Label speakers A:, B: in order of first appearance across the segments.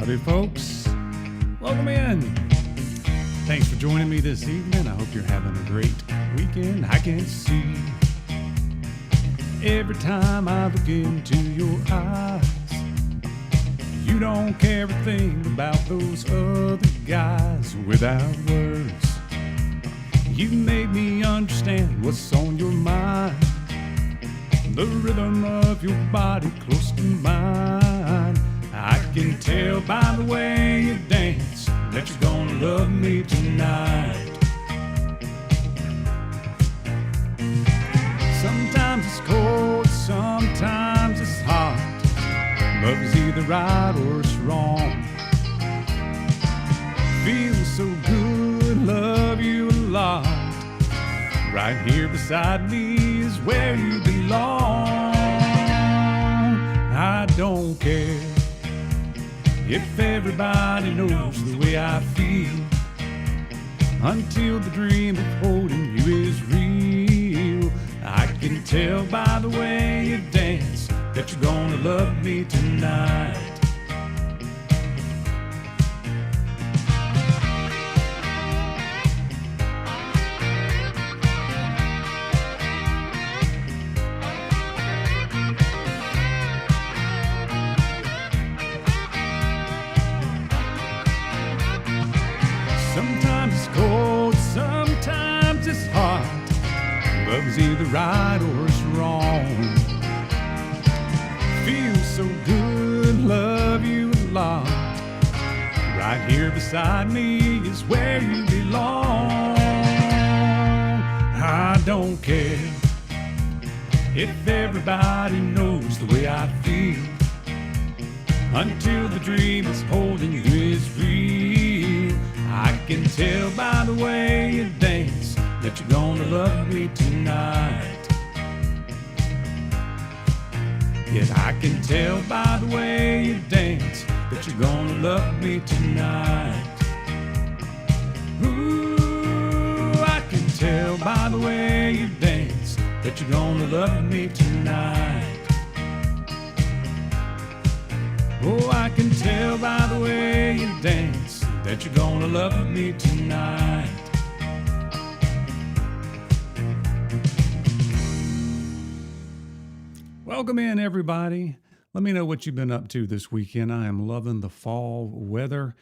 A: Howdy, folks. Welcome in. Thanks for joining me this evening. I hope you're having a great weekend. I can see every time I look into your eyes, you don't care a thing about those other guys. Without words, you made me understand what's on your mind. The rhythm of your body close to mine. I can tell by the way you dance that you're gonna love me tonight. Sometimes it's cold, sometimes it's hot. Love is either right or it's wrong. Feels so good, love you a lot. Right here beside me is where you belong. I don't care if everybody knows the way I feel, until the dream of holding you is real. I can tell by the way you dance that you're gonna love me tonight. Sometimes it's cold, sometimes it's hot. Love's either right or it's wrong. Feels so good, love you a lot. Right here beside me is where you belong. I don't care if everybody knows the way I feel, until the dream is holding you is real. I can tell by the way you dance that you're gonna love me tonight. Yes, I can tell by the way you dance that you're gonna love me tonight. Ooh, I can tell by the way you dance that you're gonna love me tonight. Oh, I can tell by the way you dance that you're gonna love me tonight. Welcome in, everybody. Let me know what you've been up to this weekend. I am loving the fall weather.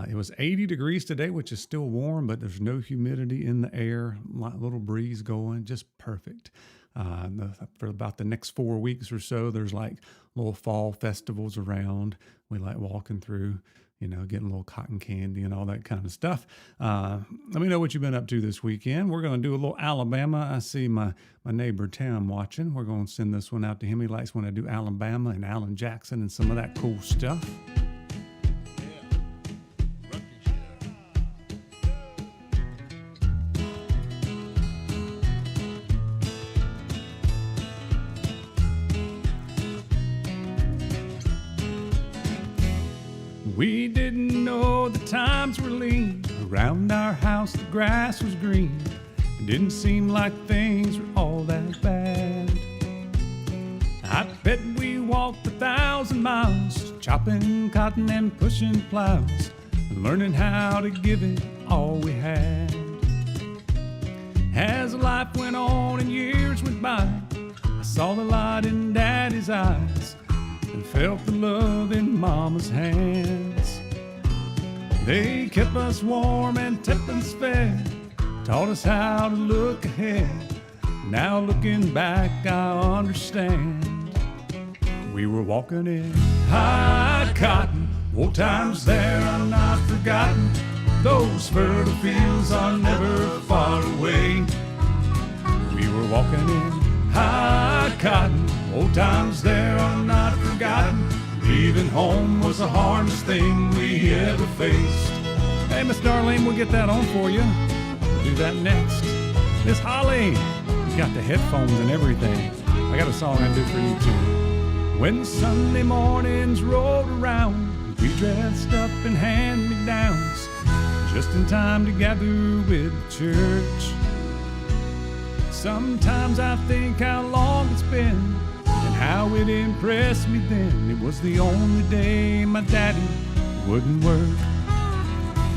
A: It was 80 degrees today, which is still warm, but there's no humidity in the air. Little breeze going, just perfect. For about the next 4 weeks or so, there's like little fall festivals around. We like walking through, getting a little cotton candy and all that kind of stuff. Let me know what you've been up to this weekend. We're going to do a little Alabama. I see my neighbor Tim watching. We're going to send this one out to him. He likes when I do Alabama and Alan Jackson and some of that cool stuff. We didn't know the times were lean. Around our house the grass was green. It didn't seem like things were all that bad. I bet we walked 1,000 miles, chopping cotton and pushing plows, learning how to give it all we had. As life went on and years went by, I saw the light in Daddy's eyes and felt the love in Mama's hands. They kept us warm and kept us fed, taught us how to look ahead. Now looking back, I understand. We were walking in high cotton, old times there are not forgotten. Those fertile fields are never far away. We were walking in high cotton, old times there are not forgotten. Leaving home was the hardest thing we ever faced. Hey, Miss Darlene, we'll get that on for you. We'll do that next. Miss Holly, you got the headphones and everything. I got a song I do for you too. When Sunday mornings rolled around, we dressed up in hand-me-downs, just in time to gather with the church. Sometimes I think how long it's been and how it impressed me then. It was the only day my daddy wouldn't work.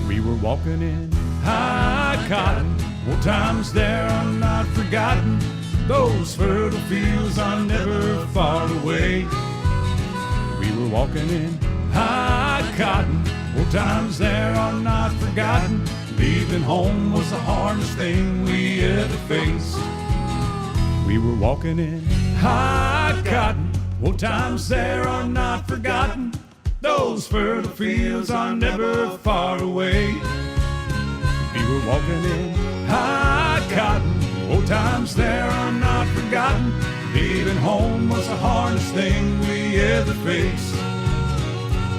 A: We were walking in high cotton. Old times there are not forgotten. Those fertile fields are never far away. We were walking in high cotton. Old times there are not forgotten. Leaving home was the hardest thing we ever faced. We were walking in high cotton. Old times there are not forgotten. Those fertile fields are never far away. We were walking in high cotton. Old times there are not forgotten. Leaving home was the hardest thing we ever faced.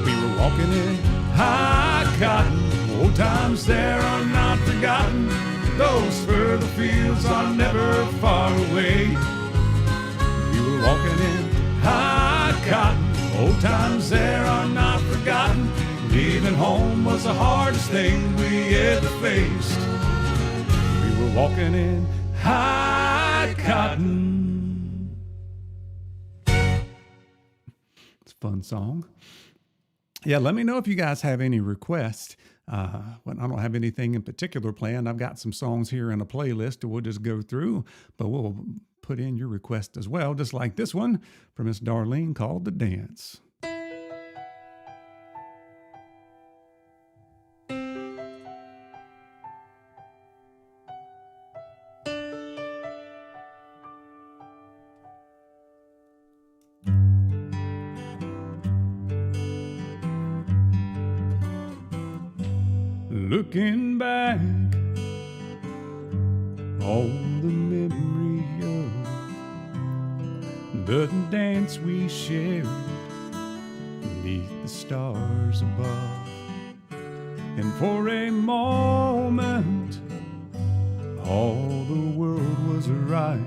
A: We were walking in high cotton. Old times there are not forgotten. Those fertile fields are never far away. We were walking in high cotton. Old times there are not forgotten. Leaving home was the hardest thing we ever faced. We were walking in high cotton. It's a fun song. Yeah, let me know if you guys have any requests. Well, I don't have anything in particular planned. I've got some songs here in a playlist that we'll just go through, but we'll put in your request as well, just like this one from Miss Darlene called The Dance. Looking back, all the memory of the dance we shared beneath the stars above. And for a moment, all the world was right.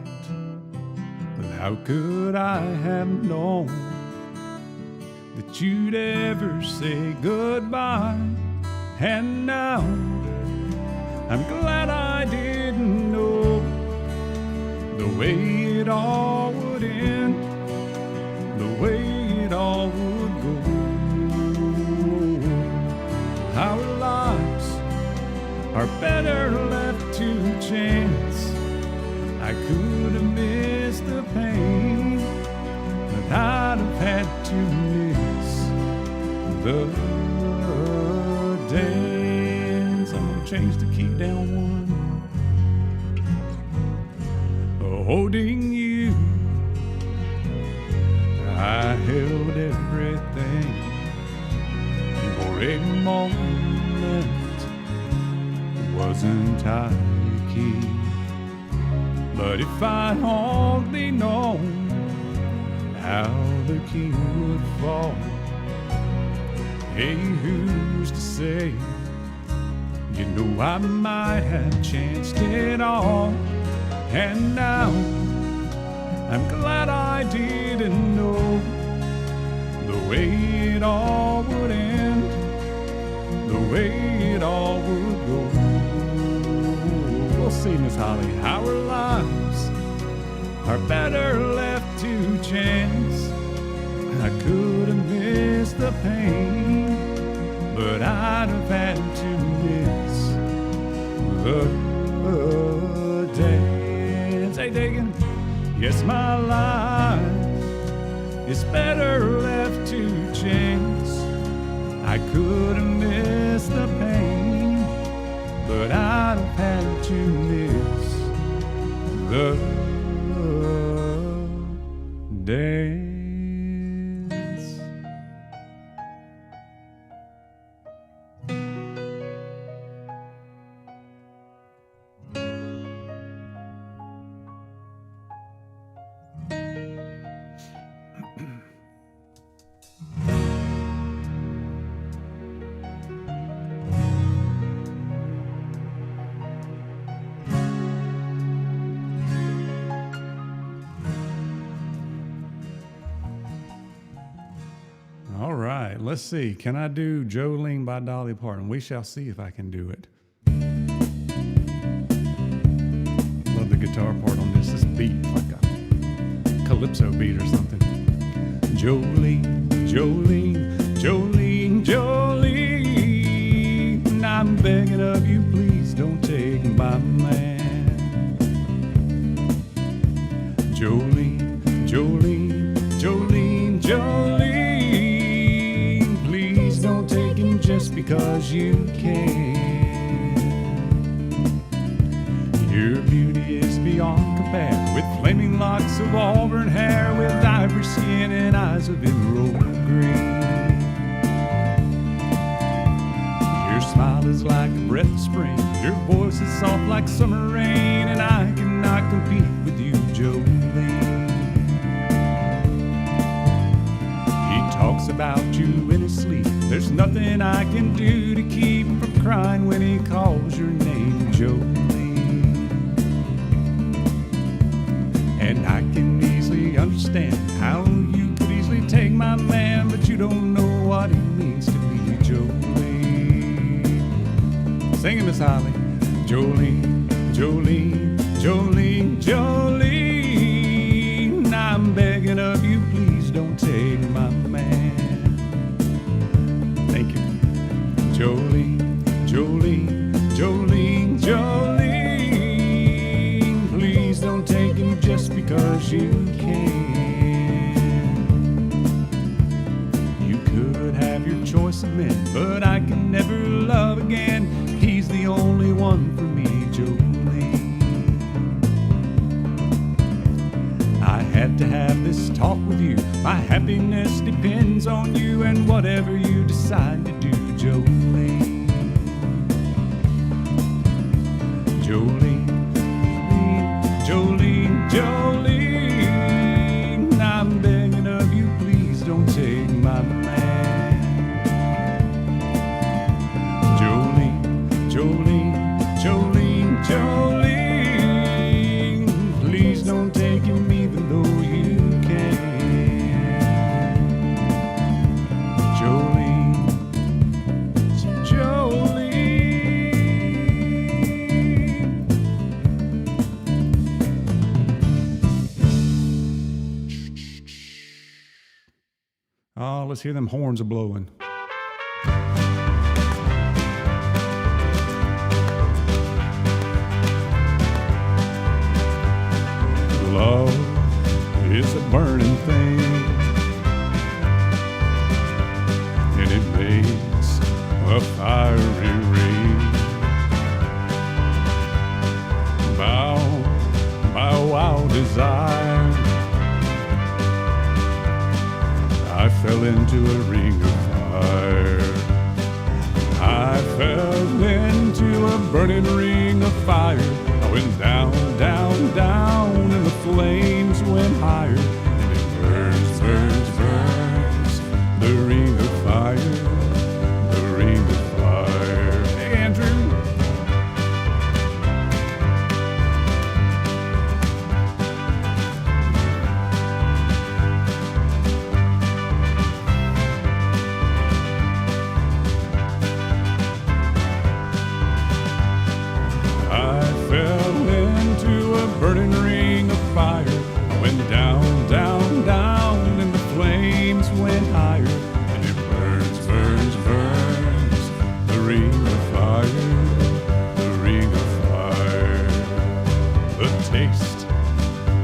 A: But how could I have known that you'd ever say goodbye? And now, I'm glad I didn't know the way it all would end, the way it all would go. Our lives are better left to chance. I could have missed the pain, but I'd have had to miss the dance. I'm gonna change the key down one. Holding you, I held everything. For a moment, wasn't I key? But if I'd only known how the key would fall, hey, who's to say? You know I might have chanced it all. And now I'm glad I didn't know the way it all would end, the way it all would go. We'll see, Miss Holly. Our lives are better left to chance. I could have missed the pain, but I'd have had to miss the dance. Hey, Dagan. Yes, my life is better left to chance. I could have missed the pain, but I'd have had to miss the dance. All right, let's see. Can I do Jolene by Dolly Parton? We shall see if I can do it. Love the guitar part on this. This beat like a calypso beat or something. Jolene, Jolene, Jolene, Jolene. begging of you, please don't take my man. Jolene, Jolene, Jolene, Jolene, please don't take him just because you can. Your beauty is beyond compare, with flaming locks of auburn hair, with ivory skin and eyes of emerald green. Your smile is like a breath of spring, your voice is soft like summer rain, and I cannot compete with you, Jolene. He talks about you in his sleep, there's nothing I can do to keep him from crying when he calls your name, Jolene. And I can easily understand how you could easily take my man, but you don't know what he means to me, Jolene. Sing it, Miss Holly. Jolene, Jolene, Jolene, Jolene, I'm begging of you, please don't take my man. Thank you. Jolene, Jolene, Jolene, Jolene, please don't take him just because you can. You could have your choice of men, but I can never love again. He's the only one for me, Jolene. I had to have this talk with you. My happiness depends on you, and whatever you decide to do, Jolene. Jolene, Jolene, Jolene, I'm begging of you, please don't take my man. Jolene, Jolene, Jolene, Jolene, please don't take him even though you can. Jolene, Jolene. Oh, let's hear them horns a blowing. Love is a burning thing, and it makes a fiery ring. Bound by a wild desire, I fell into a ring of fire. I fell into a burning ring of fire. I went down, down, down, and the flames went higher. And it burns, burns, burns, the ring of fire, the ring of fire. Hey, Andrew. Burning ring of fire. I went down, down, down, and the flames went higher. And it burns, burns, burns, the ring of fire, the ring of fire. The taste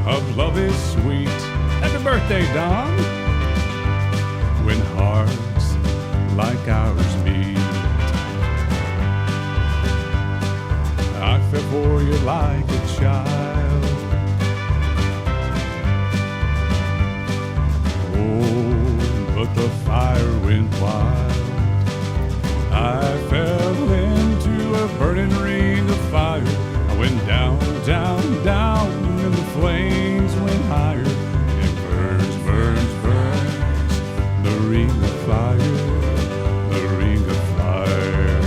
A: of love is sweet. Happy birthday, Don. When hearts like ours meet, I fell for you like a child. But the fire went wild. I fell into a burning ring of fire. I went down, down, down, and the flames went higher. And it burns, burns, burns, the ring of fire, the ring of fire.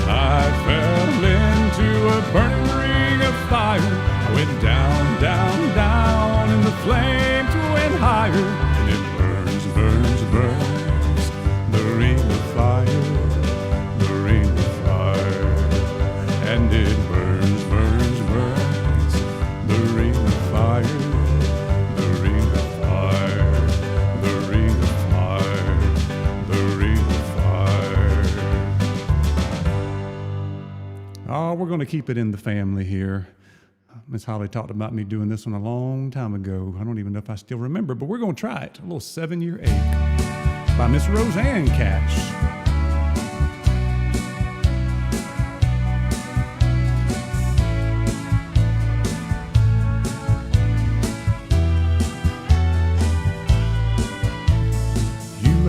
A: I fell into a burning ring of fire. I went down, down, down, and the flames went higher. And it burns, burns, burns, the ring of fire, the ring of fire. And it burns, burns, burns, the ring of fire, the ring of fire, the ring of fire, the ring of fire. we're going to keep it in the family here. Miss Holly talked about me doing this one a long time ago. I don't even know if I still remember, but we're going to try it. A little 7-Year Ache by Miss Roseanne Cash.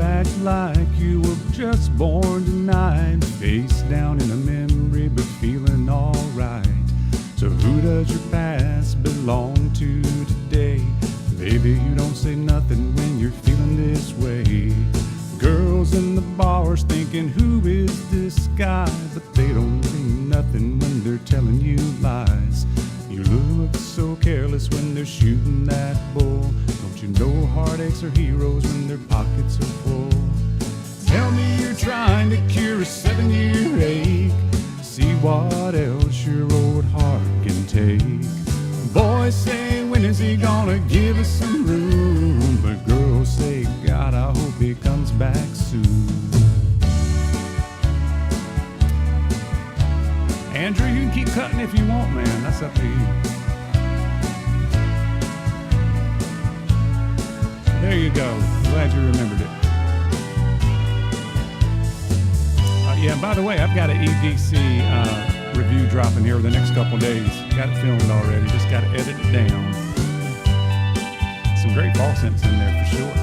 A: Act like you were just born tonight, face down in a memory but feeling alright. So who does your past belong to today? Baby, you don't say nothing when you're feeling this way. Girls in the bars thinking, who is this guy? But they don't mean nothing when they're telling you lies. You look so careless when they're shooting that bull. Don't you know heartaches are heroes when their pockets are full? Tell me you're trying to cure a 7-year ache. See what else your old heart can take. Boys say, when is he gonna give us some room? But girls say, God, I hope he comes back soon. Andrew, you can keep cutting if you want, man. That's up to you. There you go. Glad you remembered it. Yeah, by the way, I've got an EDC review dropping here the next couple days. Got it filmed already. Just got to edit it down. Some great fall scents in there for sure.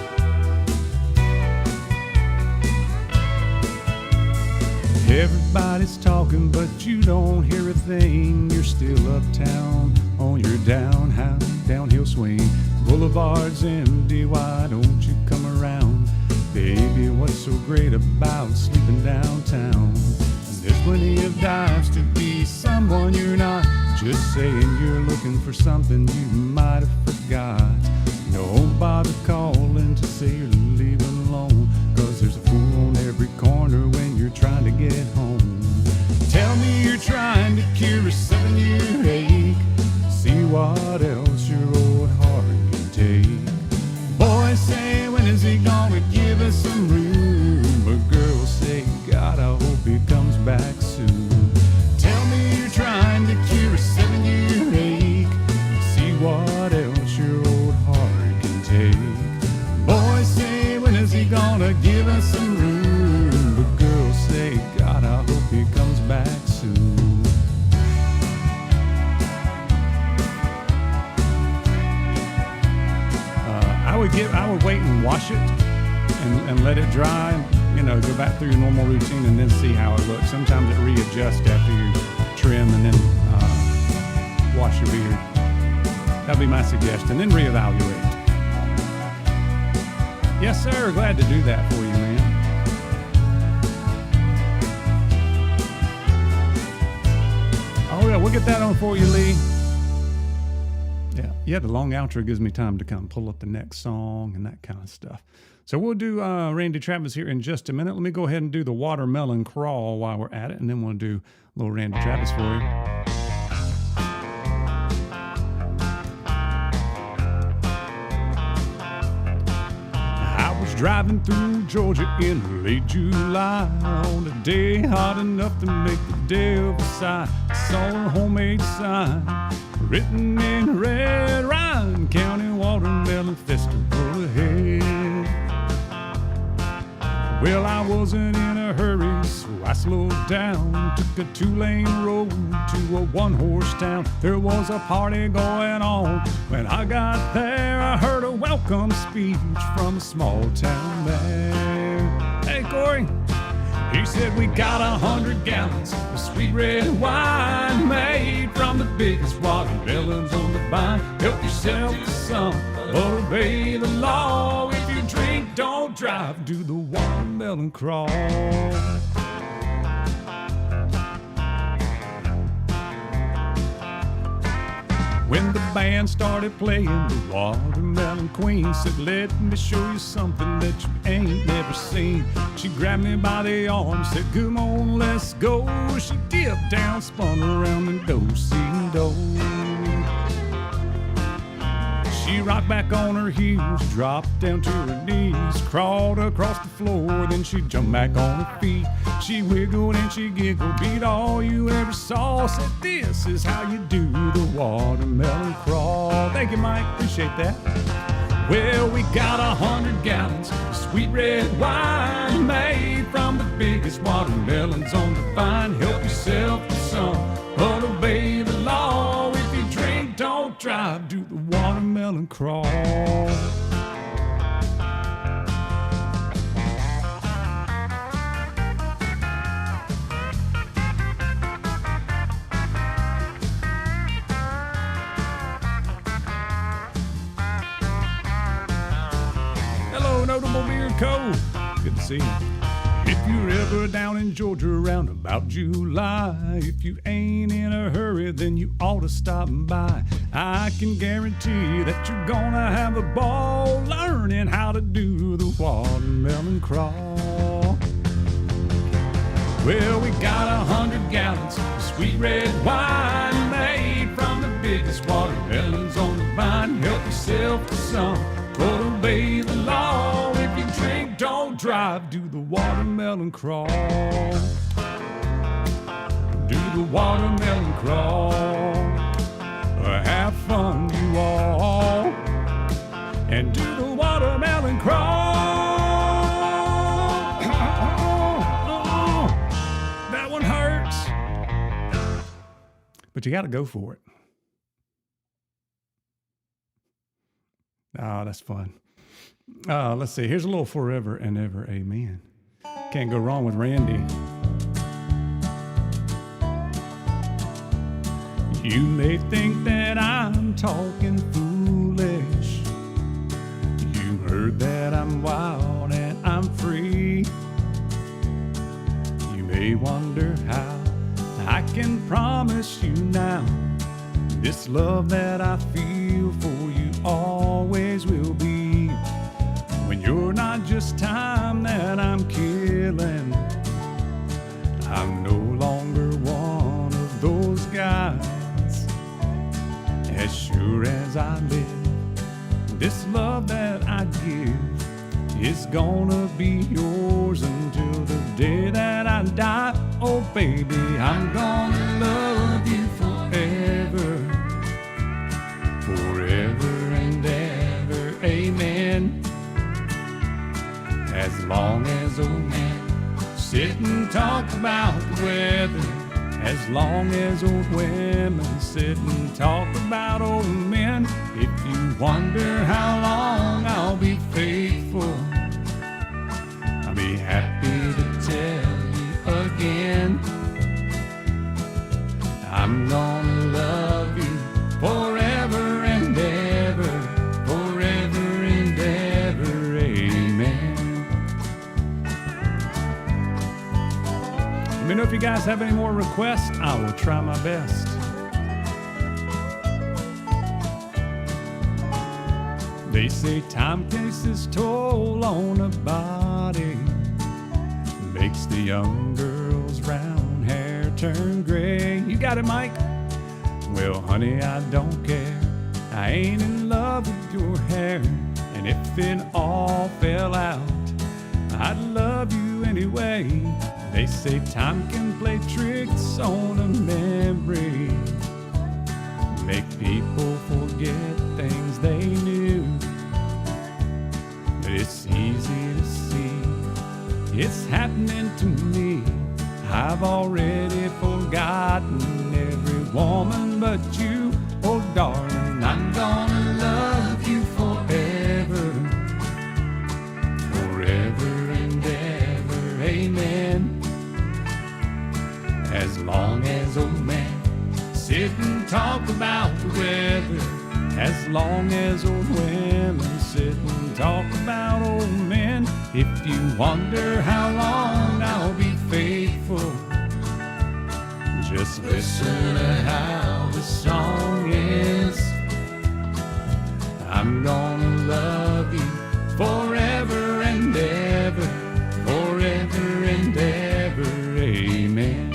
A: Everybody's talking, but you don't hear a thing. You're still uptown on your downhill swing. Boulevard's empty, why don't you come around? Baby, what's so great about sleeping downtown? There's plenty of dives to be someone you're not. Just saying you're looking for something you might have forgot. Don't bother calling to say you're leaving alone, 'cause there's a fool on every corner when you're trying to get home. Tell me you're trying to cure a 7-year ache. See what else your old heart can take. Boys say, when is he gonna give us some room? But girls say, God, I hope he comes back soon. Tell me you're trying to cure a 7-year ache. See what else your old heart can take. Boys say, when is he gonna give us some room? But girls say, God, I hope he comes back soon. I would wait and wash it and let it dry. You know, go back through your normal routine and then see how it looks. Sometimes it readjusts after you trim and then wash your beard. That'd be my suggestion. Then reevaluate. Yes, sir. Glad to do that for you, man. Oh, yeah. We'll get that on for you, Lee. Yeah, the long outro gives me time to kind of pull up the next song and that kind of stuff. So we'll do Randy Travis here in just a minute. Let me go ahead and do the Watermelon Crawl while we're at it, and then we'll do a little Randy Travis for you. I was driving through Georgia in late July on a day hot enough to make the devil sigh. I saw a homemade sign written in red, Ryan County Watermelon Festival ahead. Well, I wasn't in a hurry, so I slowed down. Took a 2-lane road to a 1-horse town. There was a party going on. When I got there, I heard a welcome speech from a small town man. Hey, Corey. He said, we got 100 gallons of sweet red wine made from the biggest watermelons on the vine. Help yourself to some, but obey the law. If you drink, don't drive. Do the watermelon crawl. When the band started playing, the Watermelon Queen said, let me show you something that you ain't never seen. She grabbed me by the arm, said, come on, let's go. She dipped down, spun around and do-si-do. She rocked back on her heels, dropped down to her knees, crawled across the floor, then she jumped back on her feet. She wiggled and she giggled, beat all you ever saw. Said, this is how you do the watermelon crawl. Thank you, Mike. Appreciate that. Well, we got 100 gallons of sweet red wine made from the biggest watermelons on the vine. Help yourself to some, but obey the law. If you drink, don't drive, do the watermelon crawl. Notable Beer Co. Good to see you. If you're ever down in Georgia around about July, if you ain't in a hurry, then you ought to stop by. I can guarantee that you're gonna have a ball learning how to do the watermelon crawl. Well, we got 100 gallons of sweet red wine made from the biggest watermelons on the vine. Help yourself to some, but obey the law. If you drink, don't drive, do the watermelon crawl. Do the watermelon crawl. Have fun, you all, and do the watermelon crawl. That one hurts, but you got to go for it. Oh, that's fun. Let's see. Here's a little Forever and Ever, Amen. Can't go wrong with Randy. You may think that I'm talking foolish. You heard that I'm wild and I'm free. You may wonder how I can promise you now this love that I feel for you always will be. When you're not just time that I'm killing, I'm no longer one of those guys. As sure as I live, this love that I give is gonna be yours until the day that I die. Oh baby, I'm gonna love you forever, forever and ever, amen. As long as old men sit and talk about the weather, as long as old women sit and talk about old men. If you wonder how long I'll be faithful, I'll be happy to tell you again. I'm gonna love you forever and ever, forever and ever, amen. Let me know if you guys have any more requests. I will try my best. They say time takes its toll on a body, makes the young girl's brown hair turn gray. You got it, Mike? Well, honey, I don't care. I ain't in love with your hair, and if it all fell out, I'd love you anyway. They say time can play tricks on a memory, make people forget things they knew. But it's easy to see, it's happening to me. I've already forgotten every woman but you. Oh darling, I'm gonna love you forever, forever and ever, amen. As long as old men sit and talk about the weather, as long as old women sit and talk about old men. If you wonder how long I'll be faithful, just listen to how the song is. I'm gonna love you forever and ever, forever and ever, amen.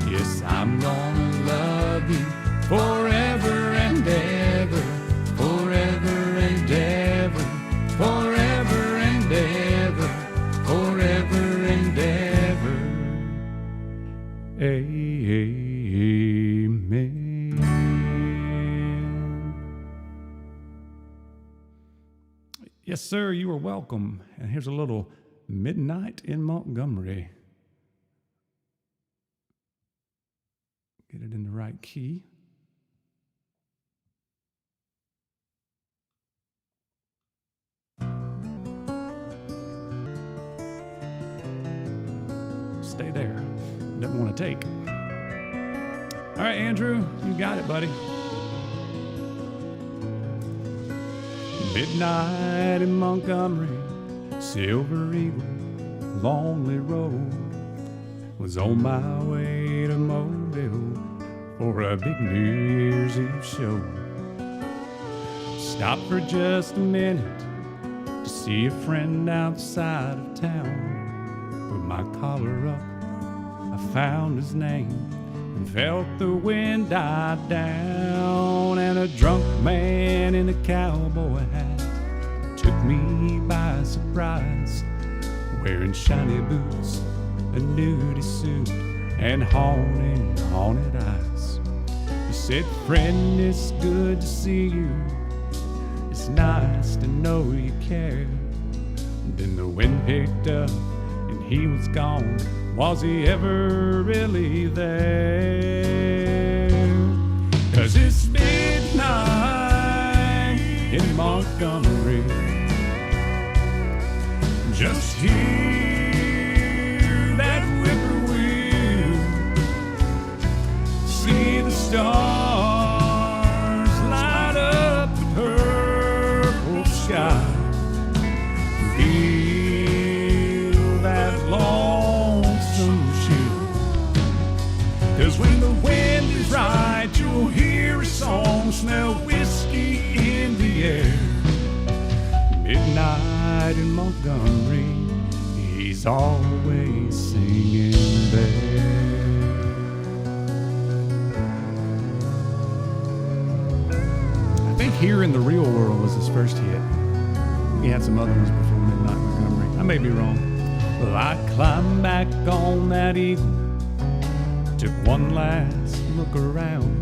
A: Yes, I'm gonna love you forever and ever, Yes, sir, you are welcome. And here's a little Midnight in Montgomery. Get it in the right key. Stay there. Doesn't want to take. All right, Andrew, you got it, buddy. Midnight in Montgomery, Silver Eagle, lonely road. Was on my way to Mobile for a big New Year's Eve show. Stopped for just a minute to see a friend outside of town. Put my collar up, I found his name and felt the wind die down. And a drunk man in a cowboy hat took me by surprise, wearing shiny boots, a nudie suit, and haunted eyes. He said, "Friend, it's good to see you. It's nice to know you care." Then the wind picked up and he was gone. Was he ever really there? 'Cause it's midnight in Montgomery. Just hear that whippoorwill. See the stars light up the purple sky. Feel that lonesome chill. 'Cause when the wind is right, you'll hear a song, smell whiskey in the air. Midnight in Montgomery, he's always singing there. I think Here in the Real World was his first hit. He had some other ones before Midnight in Montgomery. I may be wrong. Well, I climbed back on that eagle, took one last look around.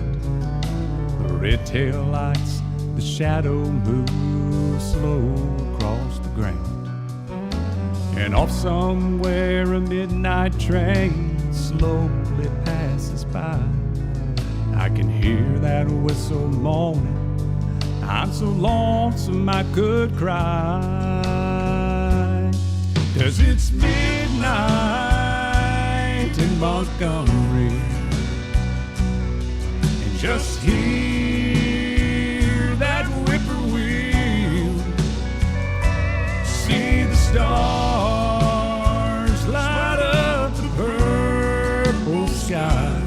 A: The red tail lights, the shadow moved slow across the ground. And off somewhere a midnight train slowly passes by. I can hear that whistle moaning. I'm so lonesome I could cry. 'Cause it's midnight in Montgomery, and just hear that whippoorwill. See the stars light up the purple sky.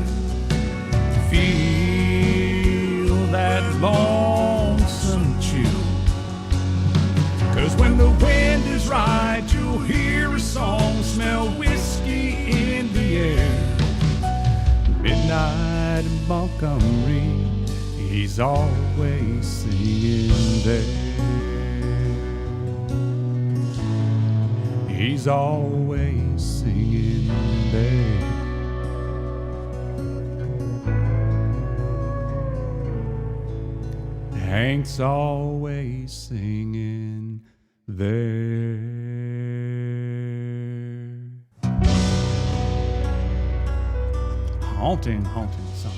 A: Feel that lonesome chill. 'Cause when the wind is right, you'll hear a song, smell whiskey in the air. Midnight in Montgomery, he's always singing there. He's always singing there. Hank's always singing there. Haunting song.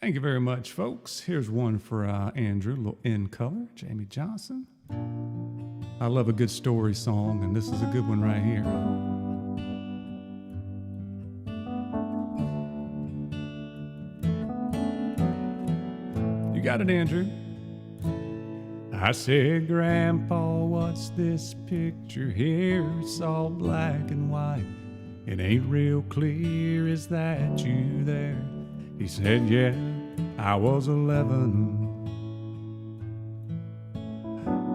A: Thank you very much, folks. Here's one for Andrew, a little In Color, Jamie Johnson. I love a good story song, and this is a good one right here. You got it, Andrew. I said, "Grandpa, what's this picture here? It's all black and white. It ain't real clear. Is that you there?" He said, "Yeah, I was 11.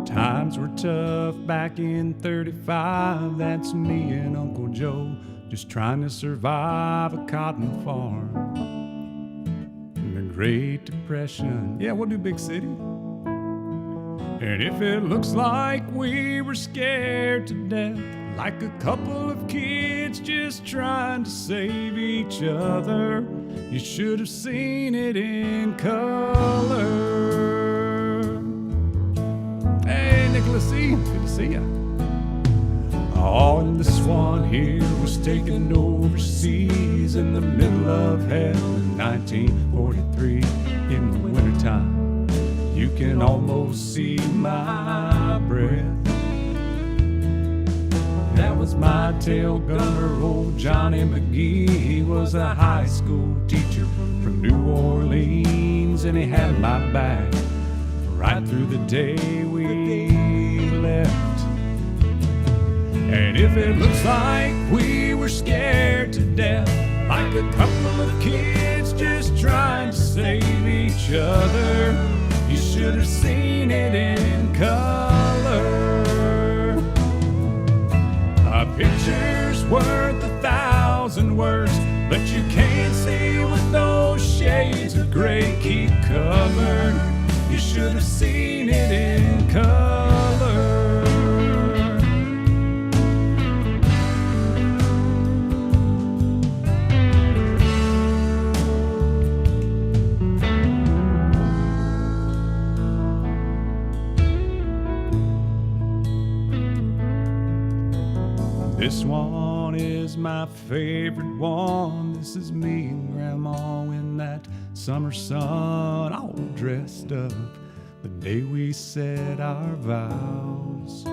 A: Times were tough back in 35. That's me and Uncle Joe just trying to survive a cotton farm. In the Great Depression, yeah, we'll do big city. And if it looks like we were scared to death, like a couple of kids just trying to save each other, You should have seen it in color. Hey, Nicholas C., good to see ya. Oh, and this one here was taken overseas in the middle of hell in 1943 in the wintertime. You can almost see my breath. That was my tail gunner, old Johnny McGee. He was a high school teacher from New Orleans, and he had my back right through the day we left. And if it looks like we were scared to death, like a couple of kids just trying to save each other, you should have seen it in color. A picture's worth 1,000 words, but you can't see what those shades of gray keep covered. You should have seen it in color. This one is my favorite one. This is me and Grandma in that summer sun, all dressed up the day we said our vows.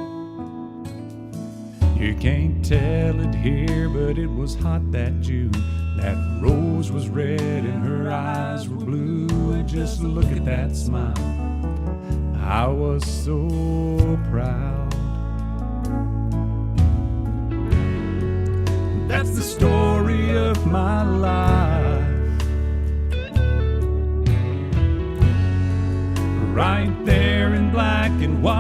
A: You can't tell it here, but it was hot that June. That rose was red and her eyes were blue. And just look at that smile, I was so proud. That's the story of my life, right there in black and white.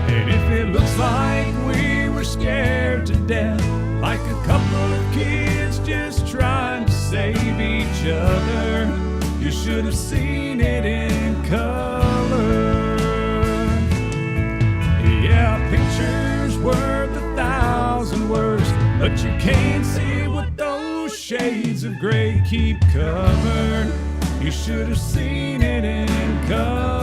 A: And if it looks like we were scared to death, like a couple of kids just trying to save each other, you should have seen it in color. Yeah, pictures worth 1,000 words, but you can't see what those shades of gray keep covered. You should have seen it in color.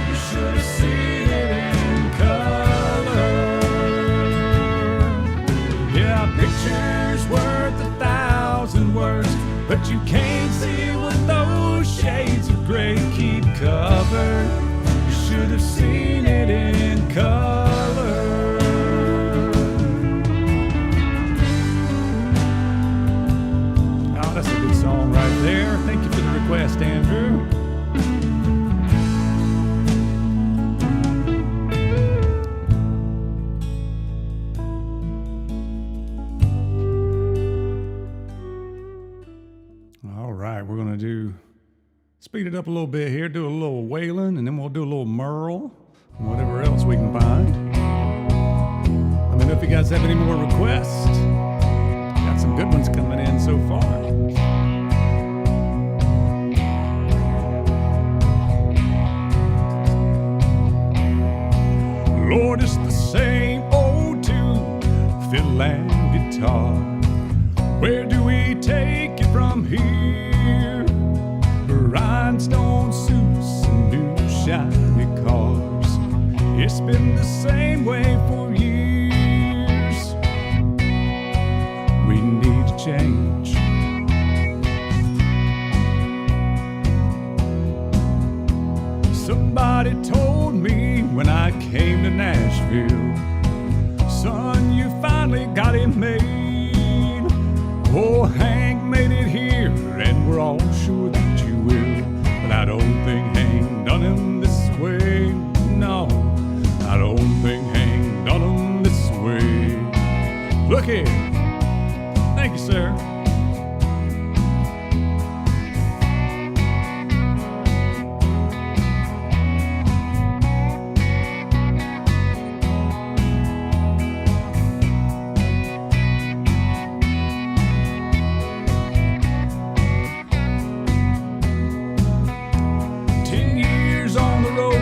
A: You should have seen it in color. Yeah, pictures worth 1,000 words, but you can't see what those shades of gray keep covered. You should have seen it in color. Oh, that's a good song right there. Thank you for the request, Andrew. We're going to speed it up a little bit here, do a little Waylon, and then we'll do a little Merle, and whatever else we can find. Let me know if you guys have any more requests. Got some good ones coming in so far. Lord, it's the same old tune, fiddle and guitar. Where do we take it from here? Rhinestone suits and new shiny cars. It's been the same way for years. We need to change. Somebody told me when I came to Nashville, son, you finally got it made. Oh, Hank made it here, and we're all sure that you will. But I don't think Hank done him this way. No, I don't think Hank done him this way. Look here. Thank you, sir. On the road,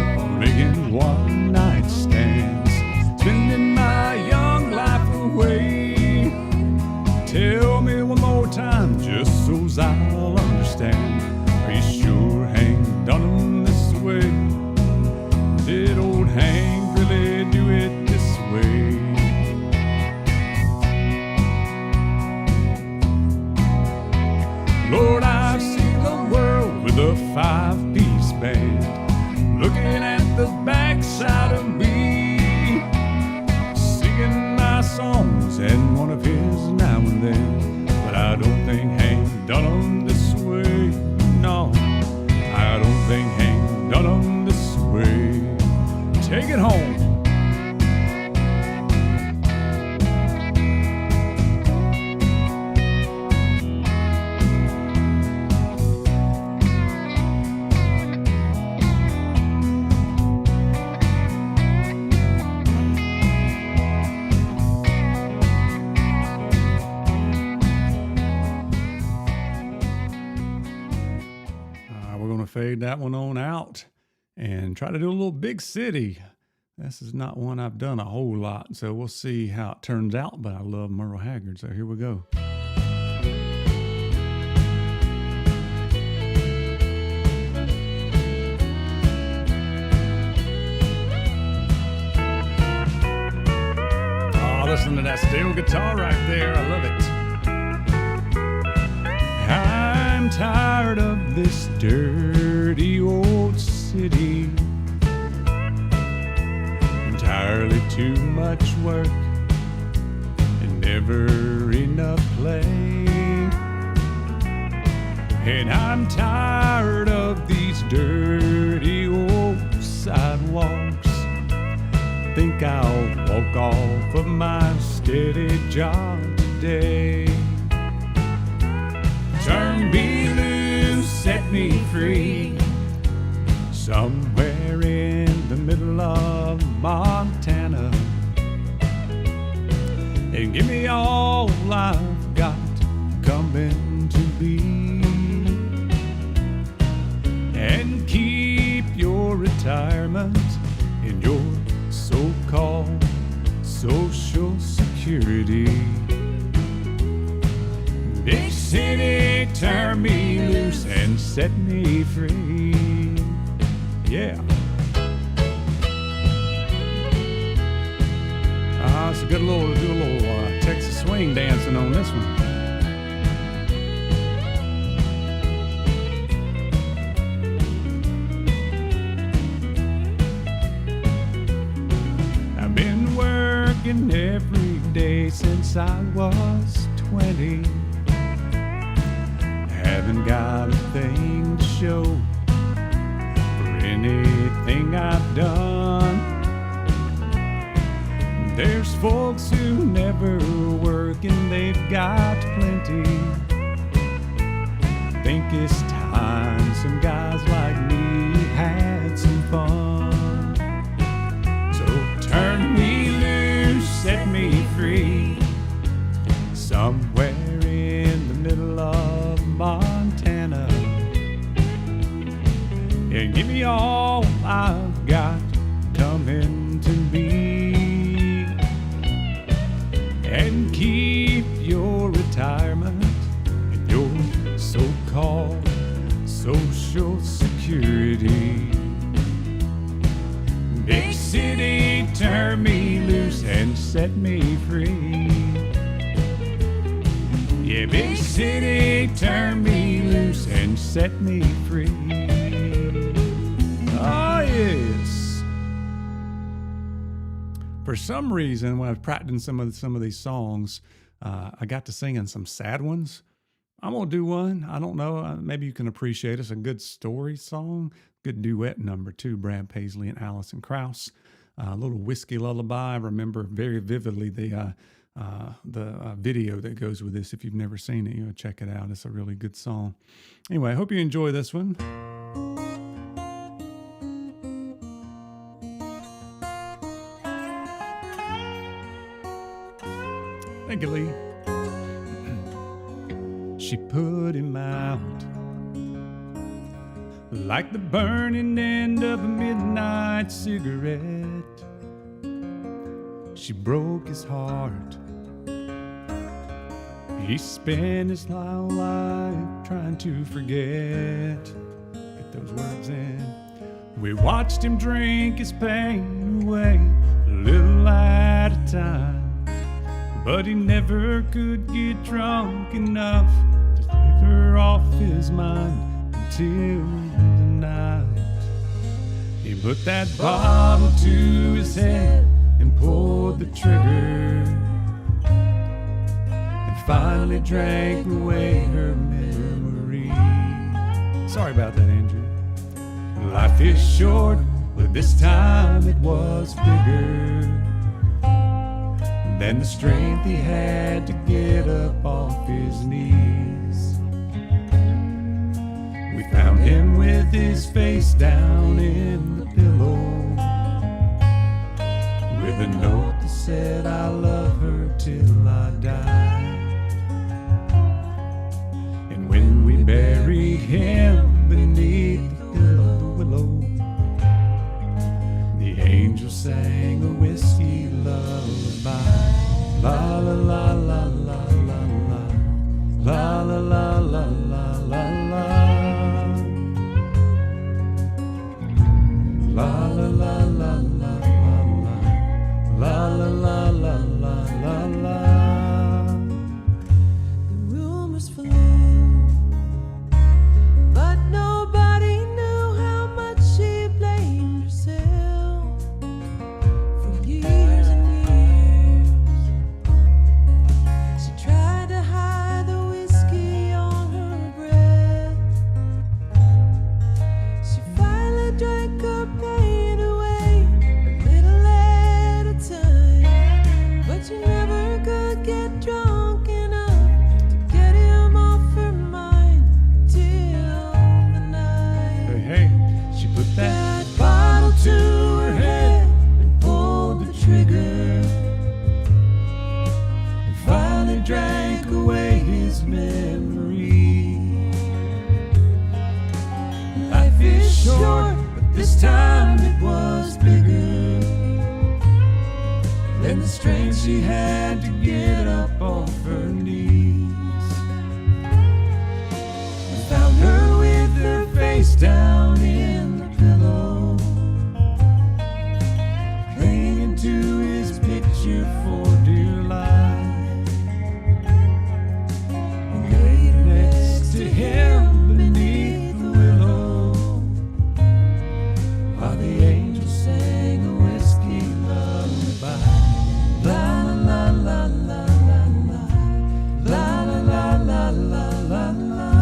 A: fade that one on out and try to do a little big city. This is not one I've done a whole lot, so we'll see how it turns out, but I love Merle Haggard, so here we go. Oh, listen to that steel guitar right there. I love it. I'm tired of this dirty old city. Entirely too much work and never enough play. And I'm tired of these dirty old sidewalks. Think I'll walk off of my steady job today. Turn me loose, set me free, somewhere in the middle of Montana, and give me all I've got coming to be, and keep your retirement and your so-called Social Security. Big city, turn me loose and set me free. Yeah. So do a little Texas swing dancing on this one. I've been working every day since I was 20. Haven't got a thing to show for anything I've done. There's folks who never work and they've got plenty. Think it's time some guys like me had some fun. So turn me loose, set me free, somewhere in the middle of Montana, and give me all I've got coming to me, and keep your retirement and your so-called Social Security. Big city, turn me loose and set me free. Yeah, big city, turn me loose and set me free. Oh, yes. For some reason, when I was practicing some of these songs, I got to singing some sad ones. I'm going to do one. I don't know. Maybe you can appreciate it. It's a good story song. Good duet number too. Brad Paisley and Alison Krauss. A little whiskey lullaby. I remember very vividly the video that goes with this. If you've never seen it, check it out. It's a really good song. Anyway, I hope you enjoy this one. Thank you, Lee. She put him out like the burning end of a midnight cigarette. She broke his heart. He spent his whole life trying to forget. Get those words in. We watched him drink his pain away, a little at a time. But he never could get drunk enough to take her off his mind until the night. He put that bottle to his head and pulled the trigger, and finally drank away her memory. Sorry about that, Andrew. Life is short, but this time it was bigger than the strength he had to get up off his knees. We found him with his face down in the pillow, with a note that said, I love her till I die. And when we buried him beneath the angel sang a whiskey lullaby. La la la la la la la, la la la la la la la, la la la la la la, la la la la la la.
B: The rumors flew, but nobody knew how much she blamed herself for years and years. She tried to hide the whiskey on her breath. She finally drank her pain away, a little at a time. But she never could get drunk enough to get him off her mind till the night.
A: Hey, hey, she put that bottle to her head and pulled the trigger, and finally drank away his memory. Life is short, but this time it was bigger than the strength she had to get up off her knees. I found her with her face down in the pillow, clinging to his picture for dear life. We laid her next to him beneath the willow, while the angel sang a whiskey lullaby. La la la la la la, la la la la la la.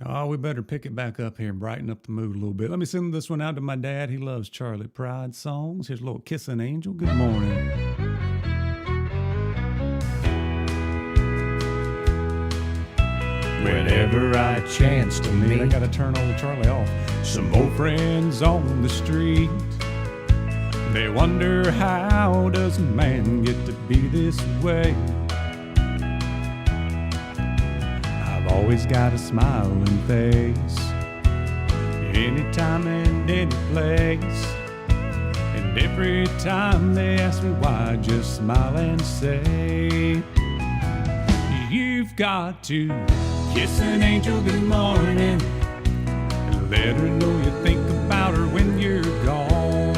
A: Oh, we better pick it back up here and brighten up the mood a little bit. Let me send this one out to my dad. He loves Charlie Pride songs. Here's a little Kissing Angel. Good morning. Whenever I chance to meet, I gotta turn old Charlie off, some old friends on the street, they wonder, how does a man get to be this way? I've always got a smiling face, anytime and any place, and every time they ask me why, I just smile and say, you've got to kiss an angel good morning and let her know you think about her when you're gone.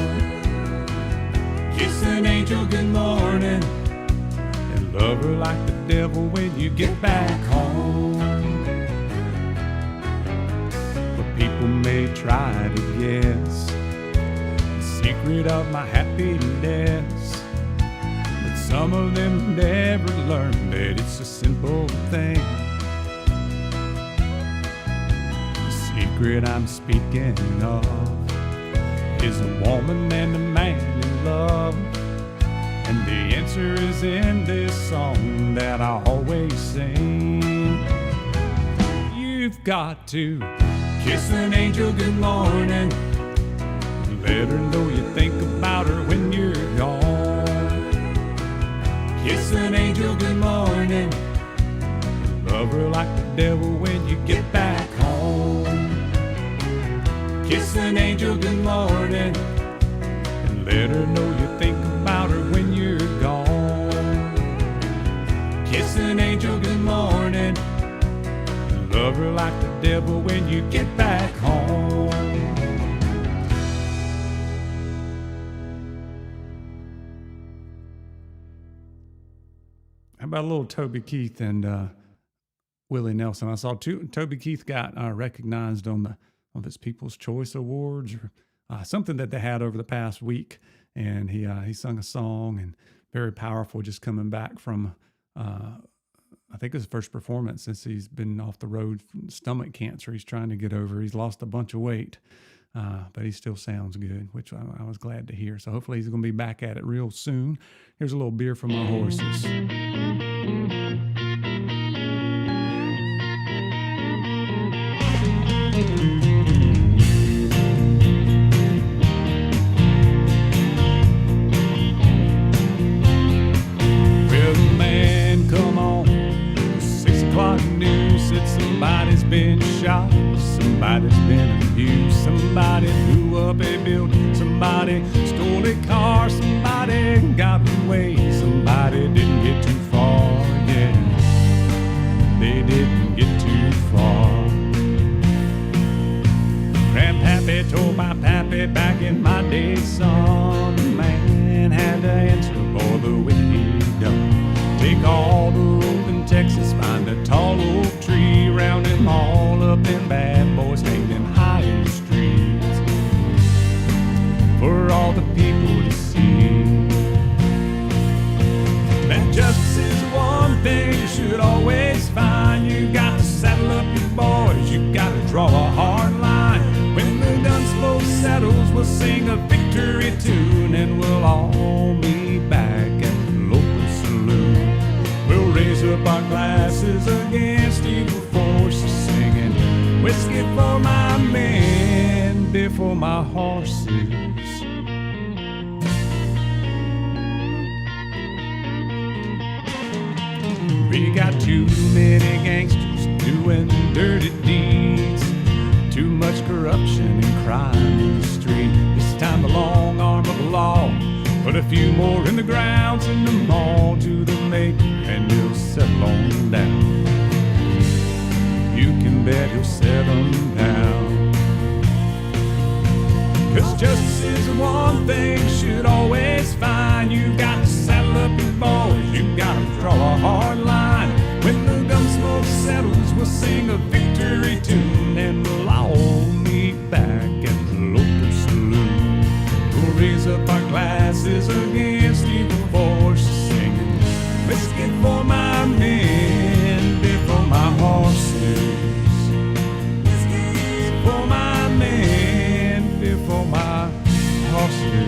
A: Kiss an angel good morning and love her like the devil when you get back home. But people may try to guess the secret of my happiness, but some of them never learn that it's a simple thing. The secret I'm speaking of is a woman and a man in love, and the answer is in this song that I always sing. You've got to kiss an angel good morning, let her know you think about her when you're gone. Kiss an angel good morning, love her like the devil when you get back home. Kiss an angel good morning and let her know you think about her when you're gone. Kiss an angel good morning and love her like the devil when you get back home. How about a little Toby Keith and Willie Nelson. I saw Toby Keith got recognized on this People's Choice Awards or something that they had over the past week, and he sung a song and very powerful. Just coming back from I think his first performance since he's been off the road from stomach cancer. He's trying to get over. He's lost a bunch of weight, but he still sounds good, which I was glad to hear. So hopefully he's going to be back at it real soon. Here's a little beer for my horses. Somebody's been shot, somebody's been abused, somebody blew up a building, somebody stole a car, somebody got away, somebody didn't get too far, yeah, they didn't get too far. Grandpappy told my pappy back in my day, son, the man had to answer for the way he done. Take all the rope in Texas, find a tall oak tree, round them all up in bad boys hanged in higher streets for all the people to see. That justice is one thing you should always find. You got to saddle up your boys, you got to draw a hard line. When the gun smoke settles, we'll sing a victory tune, and we'll all be back at the local saloon. We'll raise up our glasses against evil forces, singing whiskey for my men, beer for my horses. We got too many gangsters doing dirty deeds, too much corruption and crime in the street. It's time the long arm of the law put a few more in the ground, send them all to the maker, and he'll settle on down. You can bet he'll settle down. 'Cause justice is the one thing you should always find. You got to saddle up your boys, you got to draw a hard line. When the gun smoke settles, we'll sing a victory tune, and we'll all meet back at the local saloon. We'll raise up our glasses against evil forces, singing whiskey for my men, beer for my horses. Whiskey for my men, beer for my horses.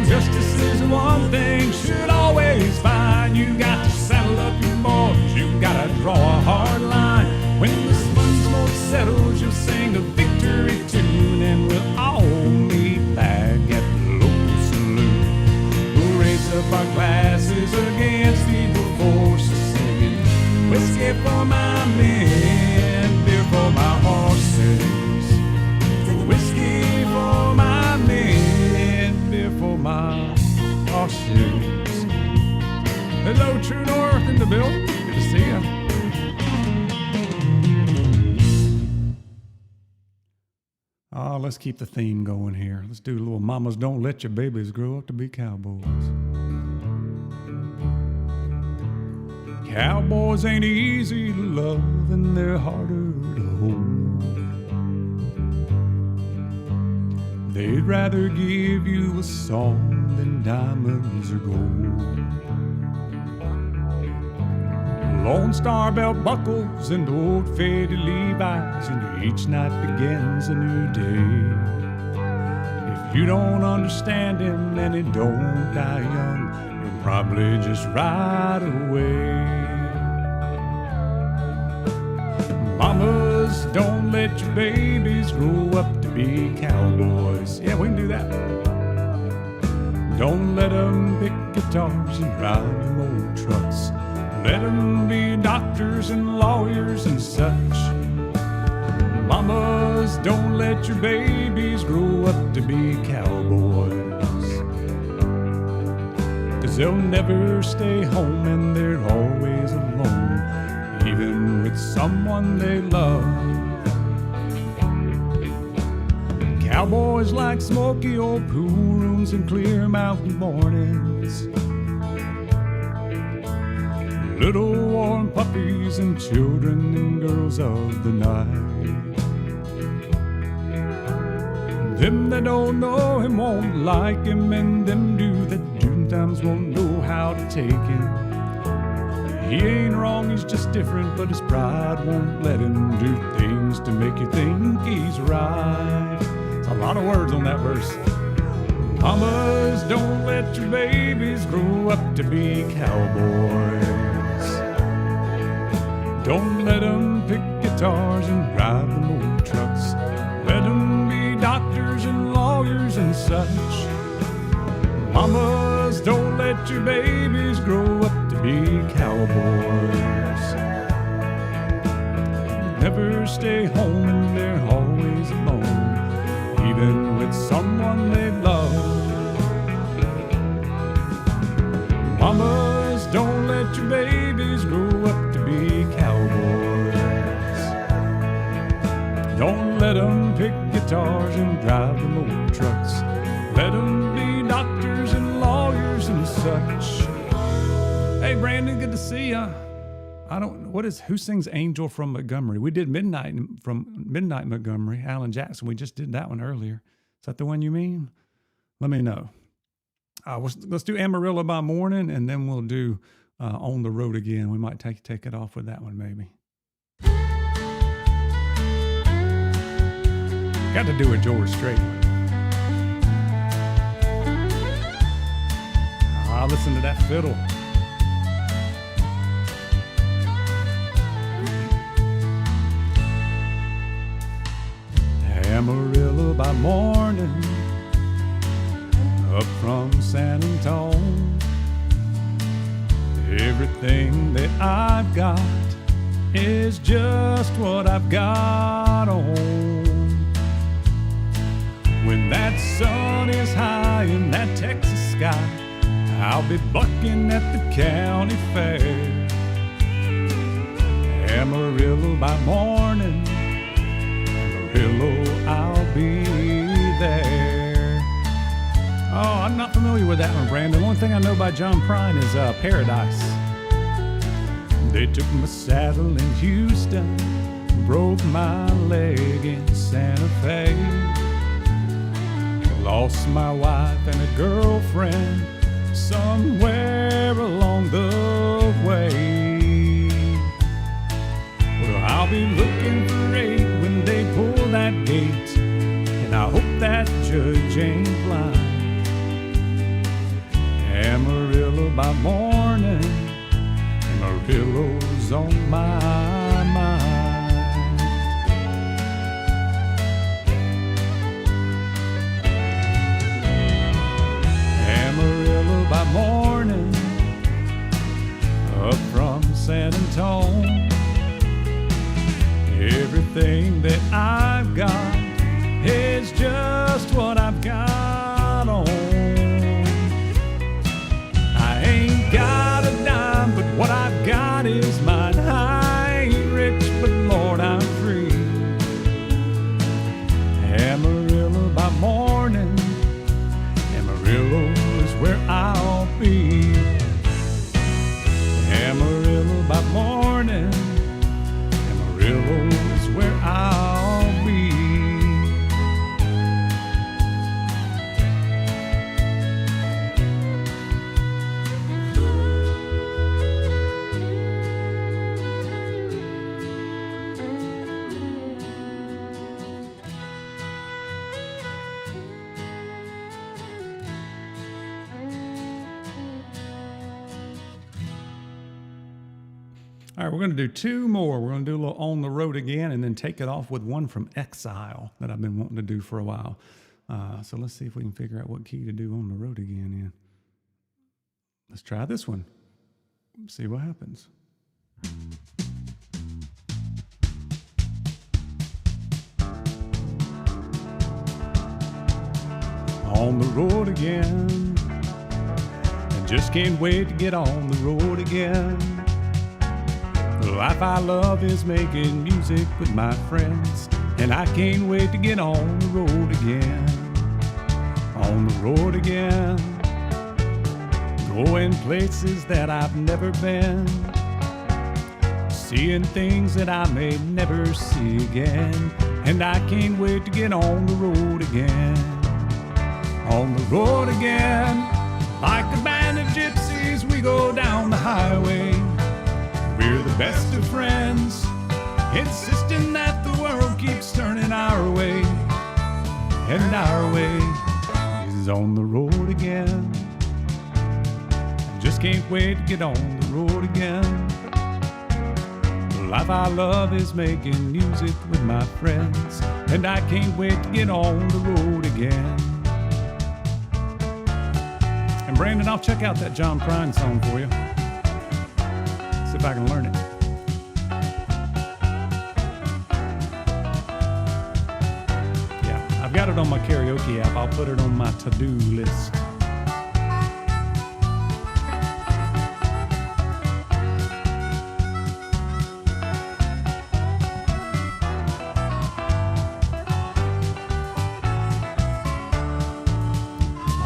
A: Justice is one thing should always find. You got to saddle up your boys, you gotta draw a hard line. When the smoke settles, you'll sing a victory tune, and we'll all meet back at the local saloon. We'll raise up our glasses against evil forces, singing whiskey for my men, beer for my horses. Whiskey for my men, beer for my horses. Hello, True North in the building. Good to see you. Let's keep the theme going here. Let's do a little Mamas Don't Let Your Babies Grow Up to Be Cowboys. Cowboys ain't easy to love, and they're harder to hold. They'd rather give you a song than diamonds or gold. Lone Star belt buckles and old faded Levi's, and each night begins a new day. If you don't understand him, then he don't die young, he'll probably just ride away. Mamas, don't let your babies grow up to be cowboys. Yeah, we can do that. Don't let them pick guitars and drive them old trucks. Let them be doctors and lawyers and such. Mamas, don't let your babies grow up to be cowboys, 'cause they'll never stay home and they're always alone. Even even with someone they love. Cowboys like smoky old pool rooms and clear mountain mornings, little warm puppies and children and girls of the night. Them that don't know him won't like him, and them do that do times won't know how to take him. He ain't wrong, he's just different, but his pride won't let him do things to make you think he's right. It's a lot of words on that verse. Mamas, don't let your babies grow up to be cowboys. Don't let them pick guitars and drive the old trucks. Let them be doctors and lawyers and such. Mamas, don't let your babies grow up to be cowboys. Never stay home and they're always alone, even with someone they love. Mamas, don't let your babies grow up to be cowboys. Don't let them pick guitars and drive the old trucks. Let them be doctors and lawyers and such. Hey, Brandon, good to see ya. Who sings Angel from Montgomery? We did Midnight from Midnight Montgomery, Alan Jackson. We just did that one earlier. Is that the one you mean? Let me know. Let's do Amarillo by Morning, and then we'll do On the Road Again. We might take it off with that one, maybe. Got to do a George Strait one. Listen to that fiddle. Amarillo by morning, up from San Antonio. Everything that I've got is just what I've got on. When that sun is high in that Texas sky, I'll be bucking at the county fair. Amarillo by morning, Amarillo, I'll be there. Oh, I'm not familiar with that one, Brandon. The only thing I know by John Prine is Paradise. They took my saddle in Houston, broke my leg in Santa Fe. Lost my wife and a girlfriend somewhere along the way. Well, I'll be looking for 8 when they pull that gate, and I hope that judge ain't blind. Amarillo by morning, Amarillo's on my mind. Amarillo by morning, up from San Antonio. Everything that I've got is just what I've got on. I ain't got a dime, but what I've got is mine. I ain't rich, but Lord, I'm free. Amarillo by morning, Amarillo is where I'll be. Amarillo by morning, Amarillo is where I'll be. All right, we're going to do 2 more. We're going to do a little On the Road Again and then take it off with one from Exile that I've been wanting to do for a while. So let's see if we can figure out what key to do On the Road Again in. Let's try this one. See what happens. On the road again, I just can't wait to get on the road again. The life I love is making music with my friends, and I can't wait to get on the road again. On the road again, going places that I've never been, seeing things that I may never see again, and I can't wait to get on the road again. On the road again, like a band of gypsies, we go down the highway. We're the best of friends, insisting that the world keeps turning our way, and our way is on the road again. Just can't wait to get on the road again. The life I love is making music with my friends, and I can't wait to get on the road again. And Brandon, I'll check out that John Prine song for you. See if I can learn it. Yeah, I've got it on my karaoke app. I'll put it on my to-do list.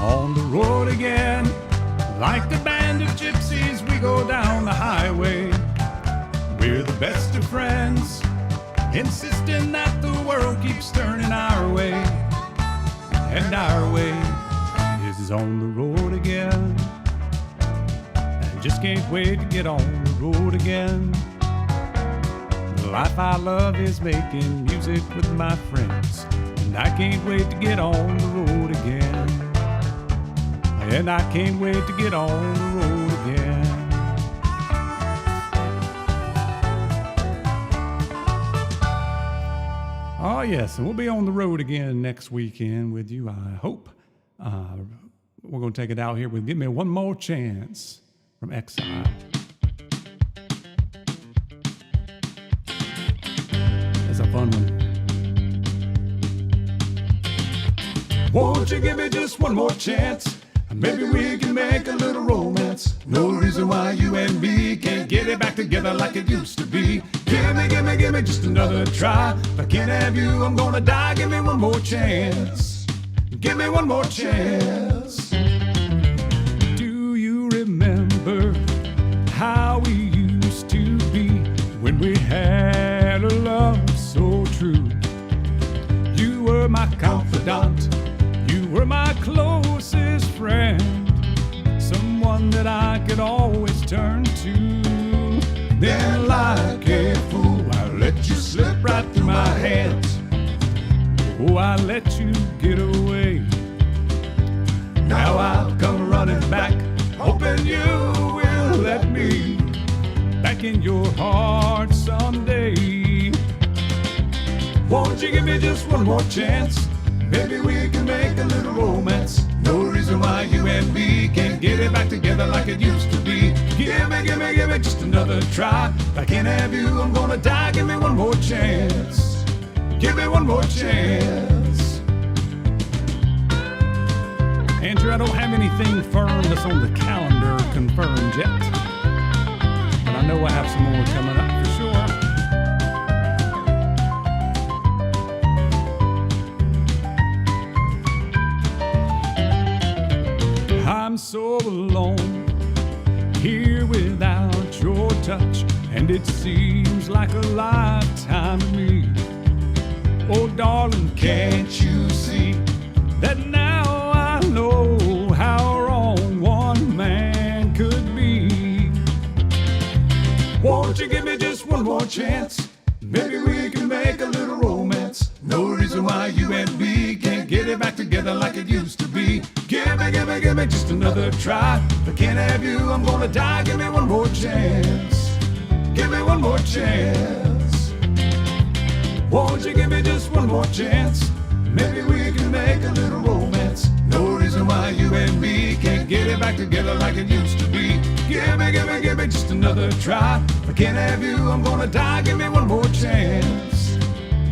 A: On the road again, like a band of gypsies, we go down the highway. We're the best of friends, insisting that the world keeps turning our way, and our way is on the road again. I just can't wait to get on the road again. The life I love is making music with my friends, and I can't wait to get on the road again. And I can't wait to get on the road again. Oh yes, and we'll be on the road again next weekend with you, I hope. We're going to take it out here with Give Me One More Chance from Exile. It's a fun one. Won't you give me just one more chance? Maybe we can make a little romance. No reason why you and me can't get it back together like it used to be. Give me just another try. If I can't have you, I'm gonna die. Give me one more chance. Give me one more chance. Do you remember how we used to be when we had a love so true? You were my confidant. You were my closest friend, someone that I could always turn to. Then like a fool, I let you slip right through my hands. Oh, I let you get away. Now I've come running back, hoping you will let me back in your heart someday. Won't you give me just one more chance? Maybe we can make a little romance. No reason why you and me can't get it back together like it used to be. Give me just another try. If I can't have you, I'm gonna die. Give me one more chance. Give me one more chance. Andrew, I don't have anything firm that's on the calendar confirmed yet, but I know I have some more coming up for sure. I'm so alone here without your touch, and it seems like a lifetime to me. Oh darling, can't you see that now I know how wrong one man could be? Won't you give me just one more chance? Maybe we can make a little romance. No reason why you and me can't get it back together like it used to be. Give me just another try. If I can't have you, I'm gonna die. Give me one more chance. Give me one more chance. Won't you give me just one more chance? Maybe we can make a little romance. No reason why you and me can't get it back together like it used to be. Give me just another try. If I can't have you, I'm gonna die. Give me one more chance.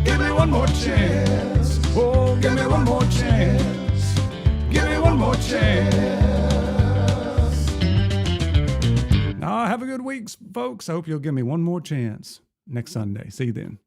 A: Give me one more chance. Oh, give me one more chance. Give me one more chance. Now I Have a good week, folks. I hope you'll give me one more chance next Sunday. See you then.